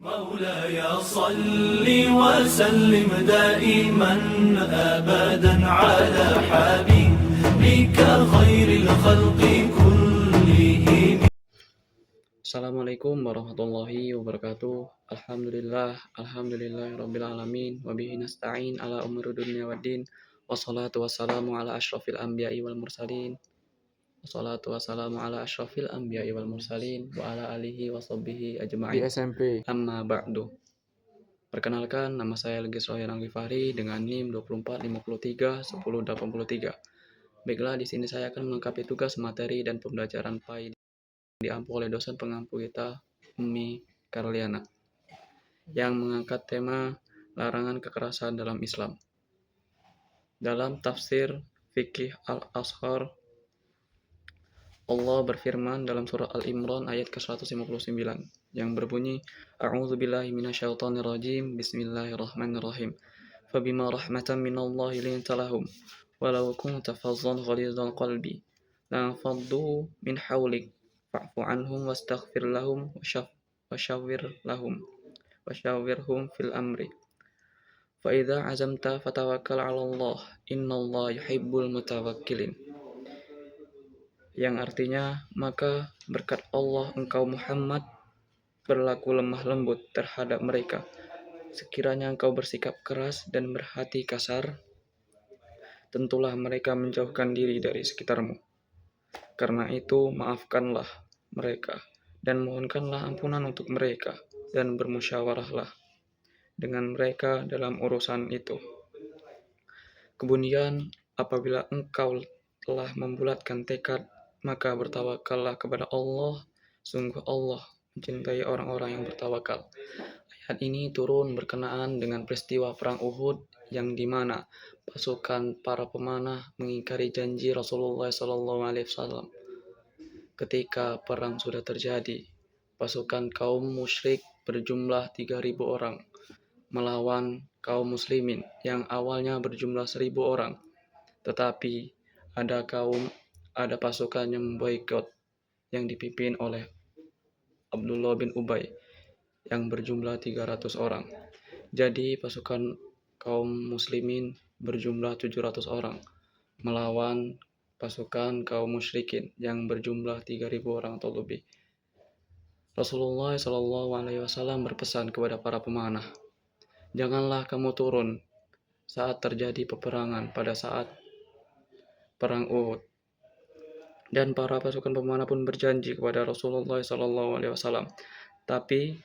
مولاي صل وسلم دائما أبدا على حبيبك خير الخلق كلهم. Assalamualaikum warahmatullahi wabarakatuh. Alhamdulillah rabbil alamin wa bihi nasta'in ala umuri dunya waddin. Wassalatu wassalamu ala asyrafil anbiya'i wal mursalin. Wassalatu wassalamu ala asyrafil anbiya'i wal mursalin wa ala alihi wa sahbihi ajma'in. Di SMP. Amma ba'du. Perkenalkan, nama saya Legis Royan Al-Ghifari dengan NIM 24531083. Baiklah, di sini saya akan melengkapi tugas materi dan pembelajaran PAI diampu oleh dosen pengampu kita, Ummi Karliana, yang mengangkat tema larangan kekerasan dalam Islam. Dalam tafsir fikih Al-Ashar, Allah berfirman dalam surah Al-Imran ayat ke-159 yang berbunyi, A'udzubillahi minasyaitonirrajim, Bismillahirrahmanirrahim. Fabima rahmatan minallahi linta lahum, walau kunta fazzan ghalizal qalbi, lanfaddu min hawlik, fa'fu anhum wastaghfir lahum washawirhum fil amri. Fa idza azamta fatawakkal 'ala Allah, innallaha yuhibbul mutawakkilin. Yang artinya, maka berkat Allah engkau Muhammad berlaku lemah lembut terhadap mereka. Sekiranya engkau bersikap keras dan berhati kasar, tentulah mereka menjauhkan diri dari sekitarmu. Karena itu, maafkanlah mereka dan mohonkanlah ampunan untuk mereka dan bermusyawarahlah dengan mereka dalam urusan itu. Kemudian, apabila engkau telah membulatkan tekad, maka bertawakallah kepada Allah. Sungguh Allah mencintai orang-orang yang bertawakal. Ayat ini turun berkenaan dengan peristiwa perang Uhud yang dimana pasukan para pemanah mengingkari janji Rasulullah SAW. Ketika perang sudah terjadi, pasukan kaum musyrik berjumlah 3.000 orang melawan kaum muslimin yang awalnya berjumlah 1.000 orang. Tetapi ada pasukan yang memboikot yang dipimpin oleh Abdullah bin Ubay yang berjumlah 300 orang. Jadi pasukan kaum muslimin berjumlah 700 orang melawan pasukan kaum musyrikin yang berjumlah 3.000 orang atau lebih. Rasulullah SAW berpesan kepada para pemanah, janganlah kamu turun saat terjadi peperangan pada saat perang Uhud. Dan para pasukan pemanah pun berjanji kepada Rasulullah SAW. Tapi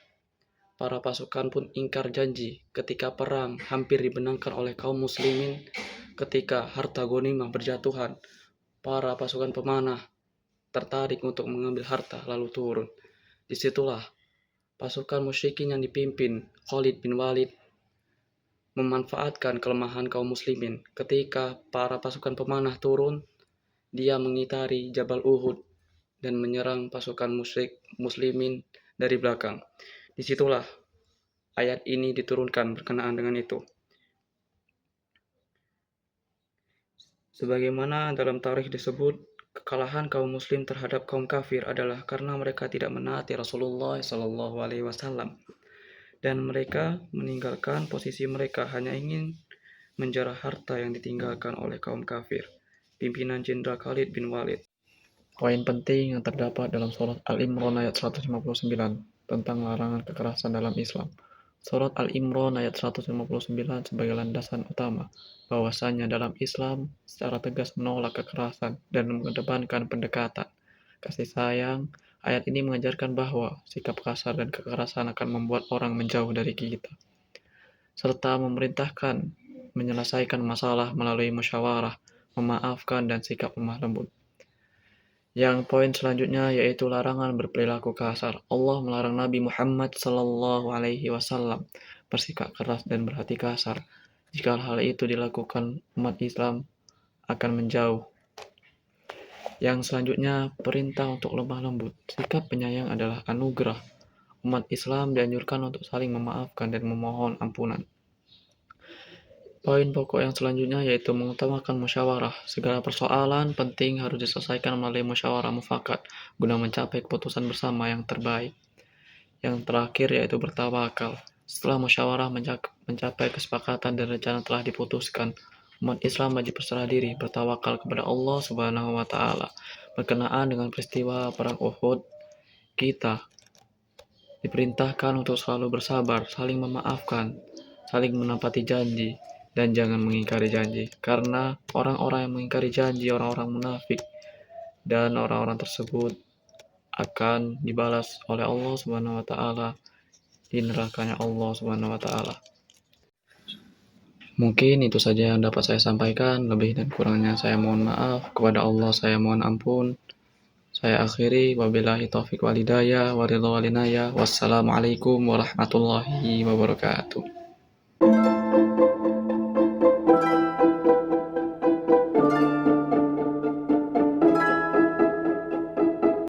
para pasukan pun ingkar janji ketika perang hampir dimenangkan oleh kaum muslimin. Ketika harta ghanimah berjatuhan, para pasukan pemanah tertarik untuk mengambil harta lalu turun. Disitulah pasukan musyrikin yang dipimpin Khalid bin Walid memanfaatkan kelemahan kaum muslimin. Ketika para pasukan pemanah turun, dia mengitari Jabal Uhud dan menyerang pasukan muslimin dari belakang. Disitulah ayat ini diturunkan berkenaan dengan itu. Sebagaimana dalam tarikh disebut, kekalahan kaum muslim terhadap kaum kafir adalah karena mereka tidak menaati Rasulullah SAW dan mereka meninggalkan posisi mereka hanya ingin menjarah harta yang ditinggalkan oleh kaum kafir. Pimpinan Jenderal Khalid bin Walid. Poin penting yang terdapat dalam surat Al-Imran ayat 159 tentang larangan kekerasan dalam Islam. Surat Al-Imran ayat 159 sebagai landasan utama bahwasanya dalam Islam secara tegas menolak kekerasan dan mengedepankan pendekatan kasih sayang. Ayat ini mengajarkan bahwa sikap kasar dan kekerasan akan membuat orang menjauh dari kita, serta memerintahkan menyelesaikan masalah melalui musyawarah, memaafkan, dan sikap lemah lembut. Yang poin selanjutnya yaitu larangan berperilaku kasar. Allah melarang Nabi Muhammad SAW bersikap keras dan berhati kasar. Jika hal itu dilakukan, umat Islam akan menjauh. Yang selanjutnya, perintah untuk lemah lembut. Sikap penyayang adalah anugerah. Umat Islam dianjurkan untuk saling memaafkan dan memohon ampunan. Poin pokok yang selanjutnya yaitu mengutamakan musyawarah. Segala persoalan penting harus diselesaikan melalui musyawarah mufakat guna mencapai keputusan bersama yang terbaik. Yang terakhir yaitu bertawakal. Setelah musyawarah mencapai kesepakatan dan rencana telah diputuskan, umat Islam wajib berserah diri, bertawakal kepada Allah Subhanahu wa taala. Berkenaan dengan peristiwa perang Uhud, kita diperintahkan untuk selalu bersabar, saling memaafkan, saling menepati janji, dan jangan mengingkari janji. Karena orang-orang yang mengingkari janji, orang-orang munafik, dan orang-orang tersebut akan dibalas oleh Allah Subhanahu wa taala di nerakanya Allah Subhanahu wa taala. Mungkin itu saja yang dapat saya sampaikan, lebih dan kurangnya saya mohon maaf, kepada Allah saya mohon ampun. Saya akhiri, wabillahi taufiq walhidayah, waridha walinaya, wassalamualaikum warahmatullahi wabarakatuh.